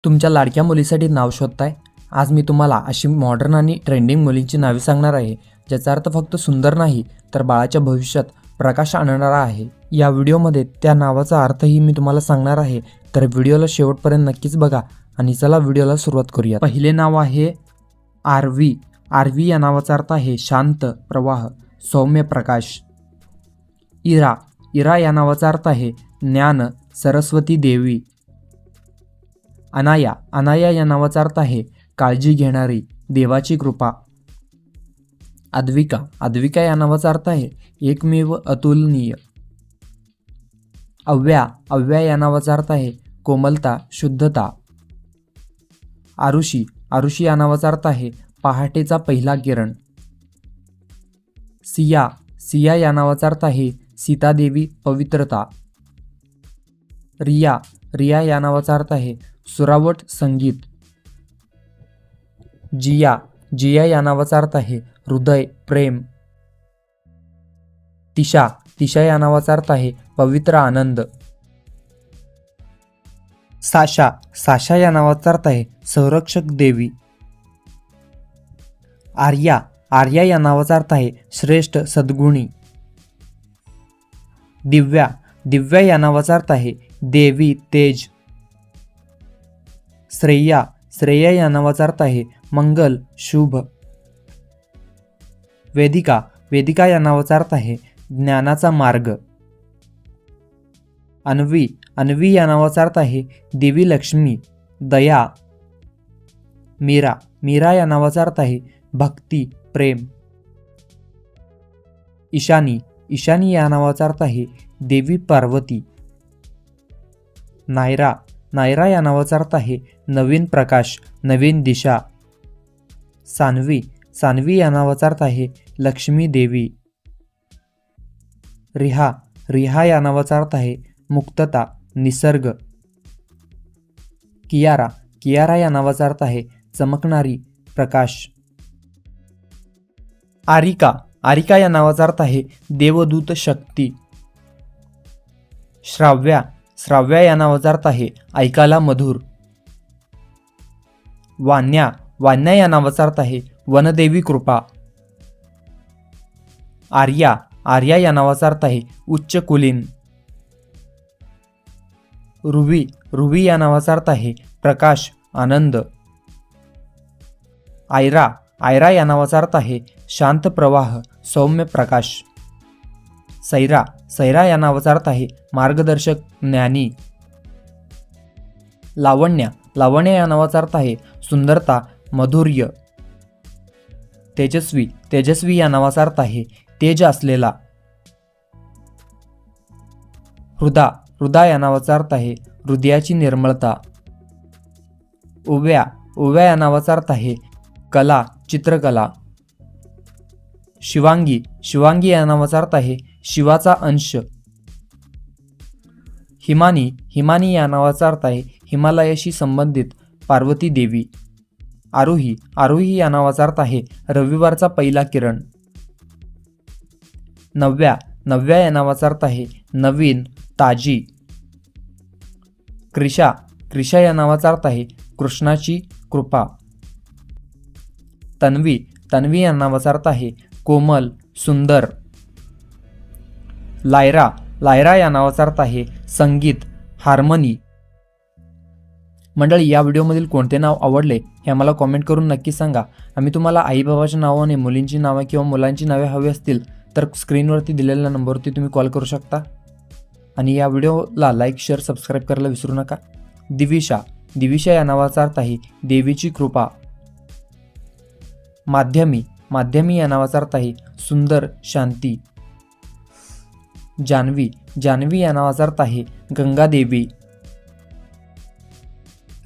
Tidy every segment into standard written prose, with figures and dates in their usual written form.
तुमच्या लाडक्या मुलीसाठी नाव शोधताय? आज मी तुम्हाला अशी मॉडर्न आणि ट्रेंडिंग मुलींची नावे सांगणार आहे, ज्याचा अर्थ फक्त सुंदर नाही तर बाळाच्या भविष्यात प्रकाश आणणारा आहे. या व्हिडिओमध्ये त्या नावाचा अर्थही मी तुम्हाला सांगणार आहे, तर व्हिडिओला शेवटपर्यंत नक्कीच बघा. आणि चला व्हिडिओला सुरुवात करूया. पहिले नाव आहे आरवी. आरवी या नावाचा अर्थ आहे शांत प्रवाह, सौम्य प्रकाश. इरा. इरा या नावाचा अर्थ आहे ज्ञान, सरस्वती देवी. अनाया. अनाया या नावाचा अर्थ आहे काळजी घेणारी, देवाची कृपा. अद्विका. अद्विका या नावाचा अर्थ आहे एकमेव अतुलनीय. अव्या. अव्या या नावाचा अर्थ आहे कोमलता, शुद्धता. आरुषी. आरुषी या नावाचा अर्थ आहे पहाटेचा पहिला किरण. सिया. सिया या नावाचा अर्थ आहे सीतादेवी, पवित्रता. रिया. रिया या नावाचा अर्थ आहे सुरावट संगीत. जिया. जिया या नावाचा अर्थ आहे हृदय, प्रेम. तिशा. तिशा या नावाचा अर्थ आहे पवित्र आनंद. साशा. साशा या नावाचा अर्थ आहे संरक्षक देवी. आर्या. आर्या या नावाचा अर्थ आहे श्रेष्ठ सद्गुणी. दिव्या. दिव्या या नावाचा अर्थ आहे देवी, तेज. श्रेया. श्रेया या नावाचा अर्थ आहे मंगल, शुभ. वेदिका. वेदिका या नावाचा अर्थ आहे ज्ञानाचा मार्ग. अन्वी. अन्वी या नावाचा अर्थ आहे देवी लक्ष्मी, दया. मीरा. मीरा या नावाचा अर्थ आहे भक्ती, प्रेम. ईशानी. ईशानी या नावाचा अर्थ आहे देवी पार्वती. नायरा. नायरा या नावाचा अर्थ आहे नवीन प्रकाश, नवीन दिशा. सान्वी. सान्वी या नावाचा अर्थ आहे लक्ष्मी देवी. रिहा. रिहा या नावाचा अर्थ आहे मुक्तता, निसर्ग. कियारा. कियारा या नावाचा अर्थ आहे चमकणारी, प्रकाश. आरिका. आरिका या नावाचा अर्थ आहे देवदूत, शक्ती. श्राव्या. श्राव्या या नावाचा अर्थ आहे ऐकायला मधुर. वान्या. वान्या या नावाचा अर्थ आहे वनदेवी, कृपा. आर्या. आर्या या नावाचा अर्थ आहे उच्च कुलीन. रुवी. रुवी या नावाचा अर्थ आहे प्रकाश, आनंद. आयरा. आयरा या नावाचा अर्थ आहे शांत प्रवाह, सौम्य प्रकाश. सैरा. सैरा या नावाचा अर्थ आहे मार्गदर्शक, ज्ञानी. लावण्या. लावण्य या नावाचा अर्थ आहे सुंदरता, माधुर्य. तेजस्वी. तेजस्वी या नावाचा अर्थ आहे तेज असलेला. हृदा. हृदा या नावाचा अर्थ आहे हृदयाची निर्मळता. उव्या. उव्या या नावाचा अर्थ आहे कला, चित्रकला. शिवांगी. शिवांगी या नावाचा अर्थ आहे शिवाचा अंश. हिमानी. हिमानी या नावाचा अर्थ आहे हिमालयाशी संबंधित, पार्वती देवी. आरोही. आरोही या नावाचा अर्थ आहे रविवारचा पहिला किरण. नव्या. नव्या या नावाचा अर्थ आहे नवीन, ताजी. क्रिशा. क्रिशा या नावाचा अर्थ आहे कृष्णाची कृपा. तन्वी. तन्वी या नावाचा अर्थ आहे कोमल, सुंदर. लायरा. लायरा या नावाचा अर्थ आहे संगीत, हार्मनी. मंडळी, या व्हिडिओमधील कोणते नाव आवडले हे आम्हाला कॉमेंट करून नक्की सांगा. आम्ही तुम्हाला आईबाबाच्या नावाने मुलींची नावे किंवा मुलांची नावे हवी असतील तर स्क्रीनवरती दिलेल्या नंबरवरती तुम्ही कॉल करू शकता. आणि या व्हिडिओला लाईक, शेअर, सबस्क्राईब करायला विसरू नका. दिविशा. दिविशा या नावाचा अर्थ आहे देवीची कृपा. माध्यमी. माध्यमी या नावाचा अर्थ आहे सुंदर, शांती. जान्हवी. जान्हवी या नावाचा अर्थ आहे गंगादेवी.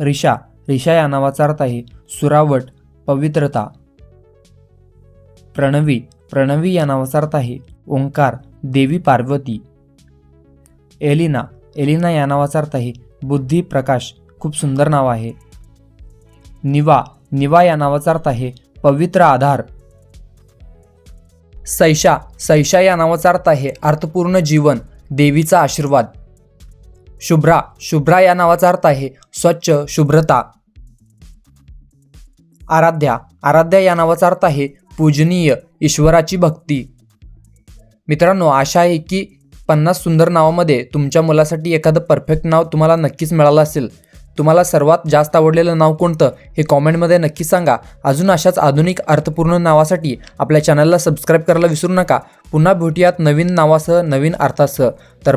रिशा. रिशा या नावाचा अर्थ आहे सुरावट, पवित्रता. प्रणवी. प्रणवी या नावाचा अर्थ आहे ओंकार, देवी पार्वती. एलिना. एलिना या नावाचा अर्थ आहे बुद्धी, प्रकाश. खूप सुंदर नाव आहे. निवा. निवा या नावाचा अर्थ आहे पवित्र आधार. सैशा. सैशा या नावाचा अर्थ आहे अर्थपूर्ण जीवन, देवीचा आशीर्वाद. शुभ्रा, शुभ्रा या नावाचा अर्थ आहे स्वच्छ, शुभ्रता. आराध्या, आराध्या या नावाचा अर्थ आहे पूजनीय, ईश्वराची भक्ती. मित्रांनो, आशा आहे की 50 सुंदर नावामध्ये तुमच्या मुलासाठी एखादं परफेक्ट नाव तुम्हाला नक्कीच मिळालं असेल. तुम्हाला सर्वात जास्त आवडलेलं नाव कोणतं हे कॉमेंटमध्ये नक्की सांगा. अजून अशाच आधुनिक अर्थपूर्ण नावासाठी आपल्या चॅनलला सबस्क्राईब करायला विसरू नका. पुन्हा भेटूयात नवीन नावासह, नवीन अर्थासह. तर